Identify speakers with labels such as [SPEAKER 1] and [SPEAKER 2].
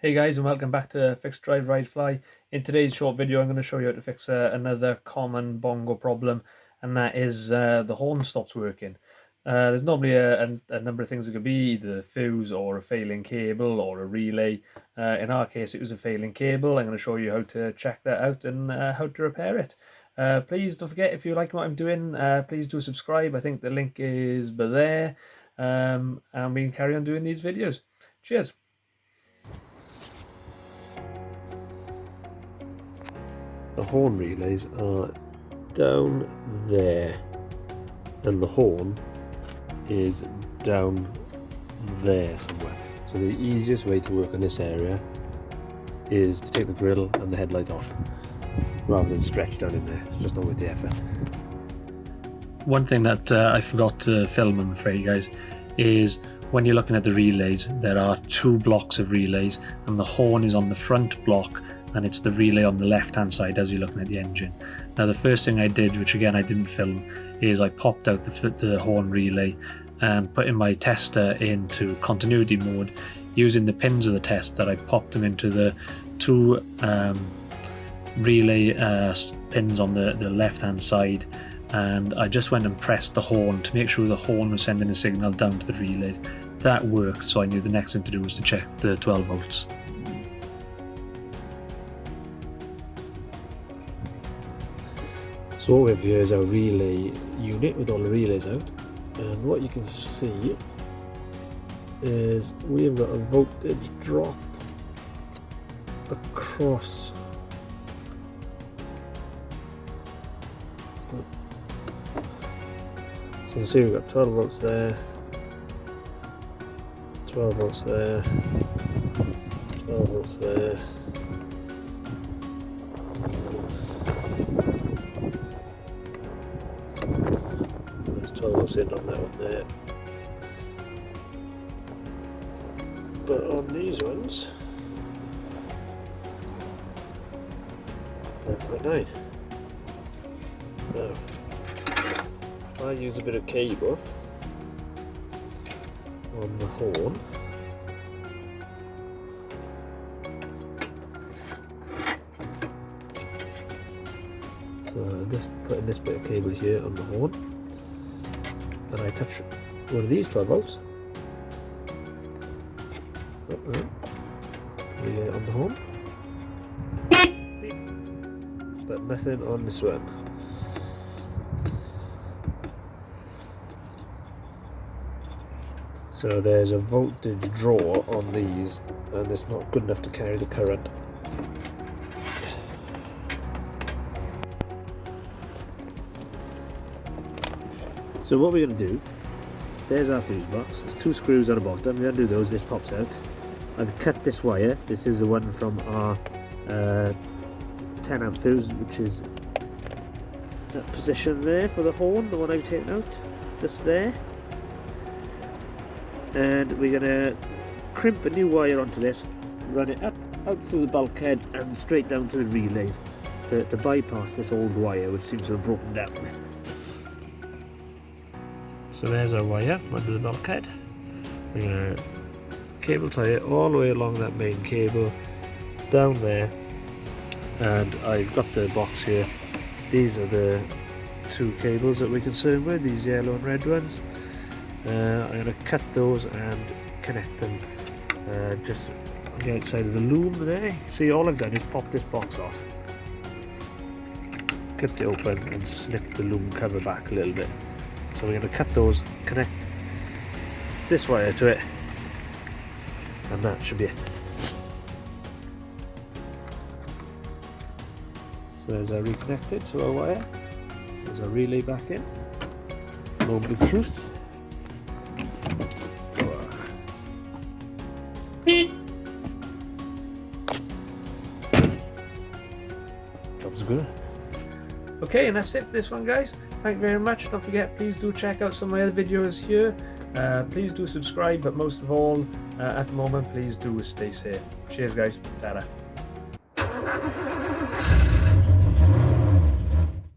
[SPEAKER 1] Hey guys, and welcome back to Fix Drive Ride Fly. In today's short video I'm going to show you how to fix another common bongo problem, and that is the horn stops working. There's normally a number of things it could be, either a fuse or a failing cable or a relay. In our case it was a failing cable. I'm going to show you how to check that out and how to repair it. Please don't forget, if you like what I'm doing, please do subscribe. I think the link is there, and we can carry on doing these videos. Cheers!
[SPEAKER 2] The horn relays are down there and the horn is down there somewhere. So the easiest way to work on this area is to take the grill and the headlight off rather than stretch down in there. It's just not worth the effort.
[SPEAKER 1] One thing that I forgot to film, I'm afraid, guys, is when you're looking at the relays, there are two blocks of relays and the horn is on the front block and it's the relay on the left hand side as you're looking at the engine. Now the first thing I did, which again I didn't film, is I popped out the horn relay and putting my tester into continuity mode. Using the pins of the tester, I popped them into the two relay pins on the left hand side, and I just went and pressed the horn to make sure the horn was sending a signal down to the relays. That worked, so I knew the next thing to do was to check the 12 volts.
[SPEAKER 2] So what we have here is our relay unit with all the relays out, and what you can see is we have got a voltage drop across so you can see we've got 12 volts there, 12 volts there, 12 volts there. There's 12 volts in on that one there. But on these ones, 9.9. Now, if I use a bit of cable on the horn, so I'm just putting this bit of cable here on the horn, and I touch one of these 12 volts on the horn, but nothing on this one. So there's a voltage draw on these, and it's not good enough to carry the current. So what we're going to do, there's our fuse box. There's two screws on the bottom. We undo those, this pops out. I've cut this wire. This is the one from our 10 amp fuse, which is that position there for the horn, the one I've taken out, just there. And we're going to crimp a new wire onto this, run it up out through the bulkhead and straight down to the relays to bypass this old wire which seems to have broken down. So there's our wire from under the bulkhead. We're going to cable tie it all the way along that main cable down there, and I've got the box here. These are the two cables that we're concerned with, these yellow and red ones. I'm going to cut those and connect them just on the outside of the loom there. See, all I've done is pop this box off, clipped it open and snipped the loom cover back a little bit. So we're going to cut those, connect this wire to it, and that should be it. So there's our reconnected to our wire, there's our relay back in, moment of truth. Job's good.
[SPEAKER 1] Okay, and that's it for this one, guys. Thank you very much. Don't forget, please do check out some of my other videos here. Please do subscribe, but most of all, at the moment, please do stay safe. Cheers, guys. Ta-da.